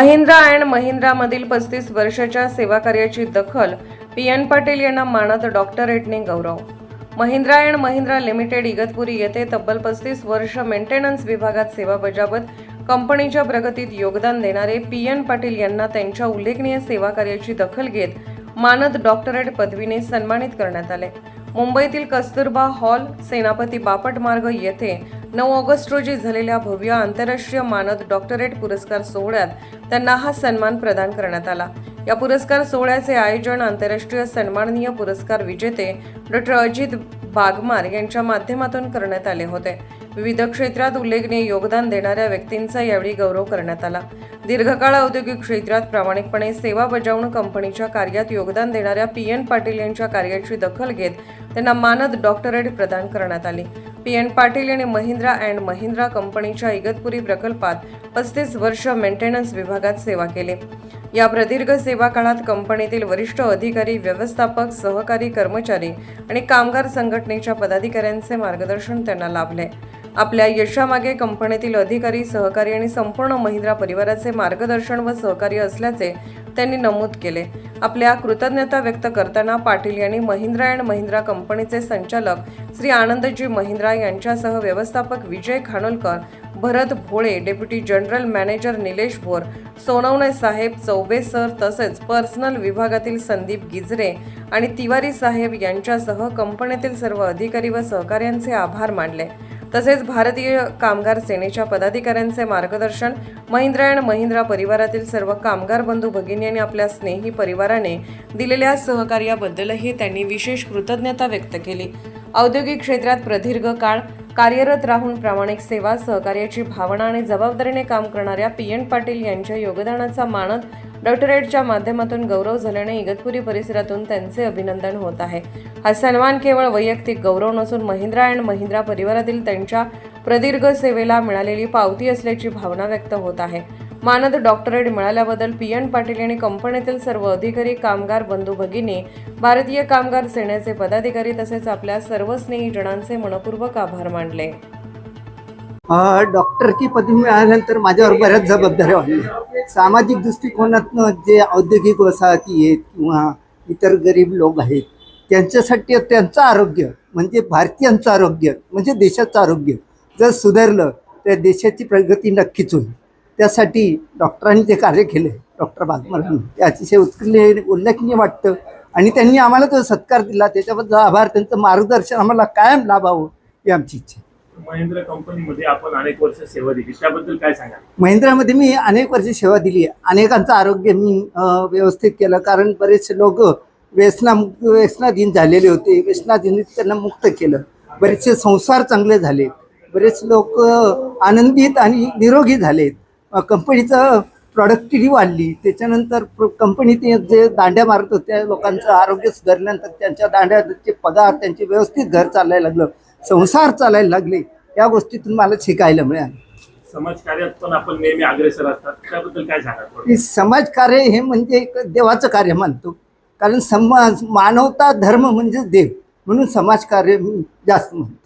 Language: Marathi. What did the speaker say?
महिंद्रा अँड महिंद्रामधील 35 वर्षाच्या सेवाकार्याची दखल पी.एन. पाटील यांना मानद डॉक्टरेटने गौरव. महिंद्रा अँड महिंद्रा लिमिटेड इगतपुरी येथे तब्बल 35 वर्ष मेंटेनन्स विभागात सेवा बजावत कंपनीच्या प्रगतीत योगदान देणारे पी.एन. पाटील यांना त्यांच्या उल्लेखनीय सेवाकार्याची दखल घेत मानद डॉक्टरेट पदवीने सन्मानित करण्यात आले. मुंबईतील कस्तुरबा हॉल, सेनापती बापट मार्ग येथे 9 ऑगस्ट रोजी झालेल्या भव्य आंतरराष्ट्रीय मानद डॉक्टरेट पुरस्कार सोहळ्यात त्यांना हा सन्मान प्रदान करण्यात आला. या पुरस्कार सोहळ्याचे आयोजन आंतरराष्ट्रीय सन्माननीय पुरस्कार विजेते डॉ. अजित बागमार यांच्या माध्यमातून करण्यात आले होते. विविध क्षेत्रात उल्लेखनीय योगदान देणाऱ्या व्यक्तींचा यावेळी गौरव करण्यात आला. दीर्घकाळ औद्योगिक क्षेत्रात प्रामाणिकपणे सेवा बजावून कंपनीच्या कार्यात योगदान देणाऱ्या पी.एन. पाटील यांच्या कार्याची दखल घेत त्यांना मानद डॉक्टरेट प्रदान करण्यात आली. पी.एन. पाटील यांनी महिंद्रा अँड महिंद्रा कंपनीच्या इगतपुरी प्रकल्पात 35 वर्ष मेंटेनन्स विभागात सेवा केली. या प्रदीर्घ सेवा काळात कंपनीतील वरिष्ठ अधिकारी, व्यवस्थापक, सहकारी, कर्मचारी आणि कामगार संघटनेच्या पदाधिकाऱ्यांचे मार्गदर्शन त्यांना लाभले. आपल्या यशामागे कंपनीतील अधिकारी, सहकारी आणि संपूर्ण महिंद्रा परिवाराचे मार्गदर्शन व सहकार्य असल्याचे त्यांनी नमूद केले. आपल्या कृतज्ञता व्यक्त करताना पाटील यांनी महिंद्रा अँड महिंद्रा कंपनीचे संचालक श्री आनंदजी महिंद्रा यांच्यासह व्यवस्थापक Vijay Khanolkar, Bharat Bhole, deputy general manager Nilesh Bhor, Sonawane साहेब, चौबे सर तसेच पर्सनल विभागातील संदीप गिजरे आणि तिवारी साहेब यांच्यासह कंपनीतील सर्व अधिकारी व सहकाऱ्यांचे आभार मानले. तसेच भारतीय कामगार सेनेच्या पदाधिकाऱ्यांचे मार्गदर्शन, महिंद्रा अँड महिंद्रा परिवारातील सर्व कामगार बंधू भगिनी आणि आपल्या स्नेही परिवाराने दिलेल्या सहकार्याबद्दलही त्यांनी विशेष कृतज्ञता व्यक्त केली. औद्योगिक क्षेत्रात प्रदीर्घ काळ कार्यरत राहून प्रामाणिक सेवा, सहकार्याची भावना आणि जबाबदारीने काम करणाऱ्या पी.एन. पाटील यांच्या योगदानाचा मानद डॉक्टरेटच्या माध्यमातून गौरव झाल्याने इगतपुरी परिसरातून त्यांचे अभिनंदन होत आहे. हा सन्मान केवळ वैयक्तिक गौरव नसून महिंद्रा अँड महिंद्रा परिवारातील त्यांच्या प्रदीर्घ सेवेला मिळालेली पावती असल्याची भावना व्यक्त होत आहे. मानद डॉक्टरेट मिळाल्याबद्दल पी.एन. पाटील यांनी कंपनीतील सर्व अधिकारी, कामगार बंधू भगिनी, भारतीय कामगार सेनेचे पदाधिकारी तसेच आपल्या सर्व स्नेहीजनांचे मनपूर्वक आभार मानले. डॉक्टरची पदवी मिळाल्यानंतर माझ्यावर बऱ्याच जबाबदाऱ्या वाढल्या. सामाजिक दृष्टिकोनातनं जे औद्योगिक वसाहती आहेत किंवा इतर गरीब लोक आहेत त्यांच्यासाठी त्यांचं आरोग्य म्हणजे भारतीयांचं आरोग्य म्हणजे देशाचं आरोग्य जर सुधारलं तर देशाची प्रगती नक्कीच होईल. त्यासाठी डॉक्टरांनी जे कार्य केले, डॉक्टर बागमारांनी, ते अतिशय उल्लेखनीय वाटतं आणि त्यांनी आम्हाला जो सत्कार दिला त्याच्याबद्दल आभार. त्यांचं मार्गदर्शन आम्हाला कायम लाभावं ही आमची इच्छा. महिंद्रा कंपनीमध्ये आपण अनेक वर्ष सेवा दिली, त्याबद्दल काय सांगा? महिंद्रामध्ये मी अनेक वर्ष सेवा दिली आहे. अनेकांचं आरोग्य मी व्यवस्थित केलं, कारण बरेचसे लोक व्यसनाधीन झालेले होते. व्यसनाधीन त्यांना मुक्त केलं. बरेचसे संसार चांगले झाले. बरेच लोक आनंदित आणि निरोगी झालेत. कंपनीचं प्रॉडक्टिव्हिटी वाढली. त्याच्यानंतर कंपनीत जे दांड्या मारत होत्या लोकांचं आरोग्य सुधारल्यानंतर त्यांच्या दांड्याचे पगार, त्यांचे व्यवस्थित घर चालायला लागलं, संसार चालायला लागले. या गोष्टीतून मला शिकायला मिळालं. समाजकार्यात पण आपण नेहमी अग्रेसर असतात, त्याबद्दल काय सांगा? समाजकार्य हे म्हणजे एक देवाचं कार्य मानतो, कारण मानवता धर्म म्हणजे देव, म्हणून समाजकार्य मी जास्त म्हणतो.